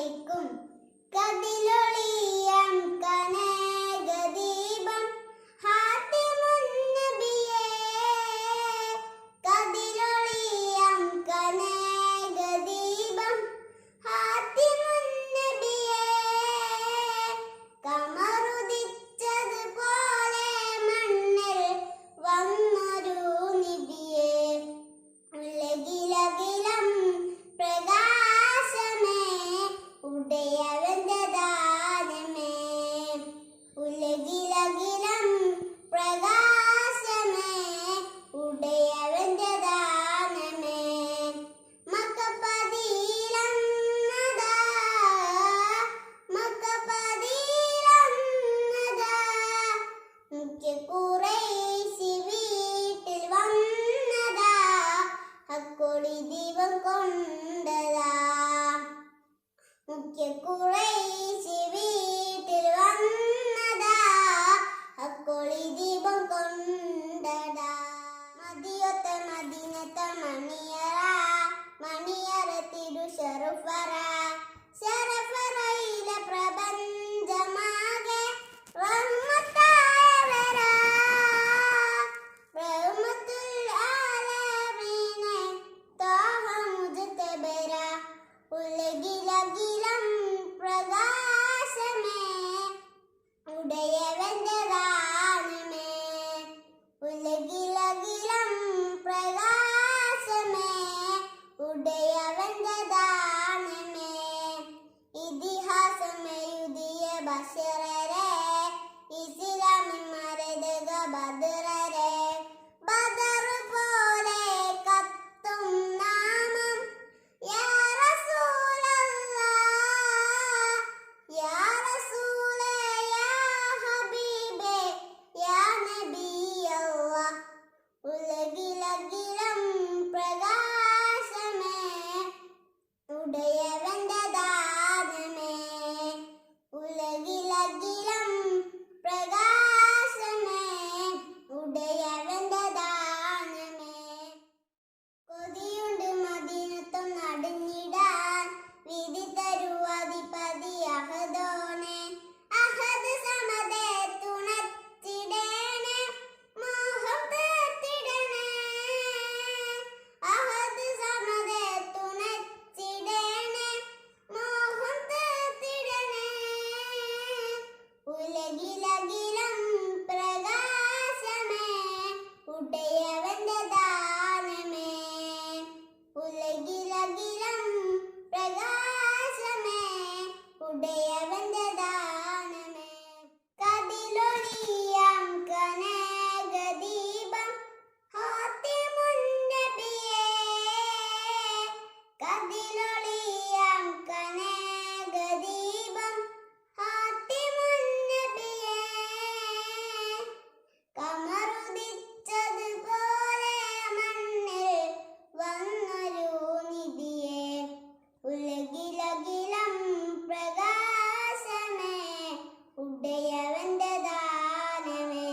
അണയ്ക്കും കതിലൊളിയാം കനകദീപം ഹാത്തിമുൻ നബിയേ. കതിലൊളിയാം കനകദീപം ഹാത്തിമുൻ നബിയേ. കമറുദിച്ചതുപോലെ മണ്ണിൽ വന്നൊരു നിബിയേ. ഉലകിലകിലം പ്രകാശമേ ഉടയവന്റെ ദാനമേ. ഉലകിലകിലം പ്രകാശമേ ഉടയവന്റെ ദാനമേ. മക്കപതിയിലന്നദാ മക്കപതിയിലന്നദാ മുഖ്യ ഖുറൈശി വീട്ടിൽ വന്നതാ. അക്കൊടി ദീപം കൊണ്ടതാ. മുഖ്യ ഖുറൈശി വീട്ടിൽ വന്നതാ. അക്കൊടി ദീപം കൊണ്ടതാ. മദിയൊത്ത മദീനത്ത മണിയറ മണിയറ തിരു ശറഫറ. ശറഫറയിലെ പ്രപഞ്ചമാകെ റഹ്മത്തായവരാ. റഹ്മത്തുൽ ആലമീനെ ത്വാഹ മുജ്തബറ. ഉലകിലകിലം പ്രകാശമേ ഉടയവന്റെ ദാനമേ. ഉലകിലകിലം പ്രകാശമേ ഉടയവന്റെ ദാനമേ. ഇതിഹാസമെഴുതിയ ബശറരെ ഇസ്ലാമിൻ മരതക ബദറരെ. ബദർ പോലെ കത്തും നാമം യാ റസൂലല്ലാഹ്. യാ റസൂലേ യാ ഹബീബേ യാ നബിയല്ലാഹ്. ഉലകിലകിലം പ്രകാശമേ ഉടയവന്റെ ദാനമേ. ഉലകിലകിലം പ്രകാശമേ ഉടയവന്റെ ദാനമേ. കൊതിയുണ്ട് മദീനത്തും നടന്നിടാൻ വിധി തരുവധിപതി അഹദോനെ. അഹദ് സമദേ തുണച്ചിടേണേ മോഹം തീർത്തിടണേ. അഹദ് സമദേ തുണച്ചിടേണേ മോഹം തീർത്തിടണേ. ഉലകിലകിലം പ്രകാശമേ ഉടയവന്റെ ദാനമേ. ഉലകിലകിലം പ്രകാശമേ ഉടയവന്റെ ദാനമേ. കതിലൊളിയാം കനകദീപം ഹാത്തിമുൻ നബിയേ. കതിലൊളിയാം കനകദീപം ഹാത്തിമുൻ നബിയേ. കമറുദിച്ചതുപോലെ മണ്ണിൽ വന്നൊരു നിബിയേ. ഉലകിലകിലം പ്രകാശമേ ഉടയവന്റെ ദാനമേ.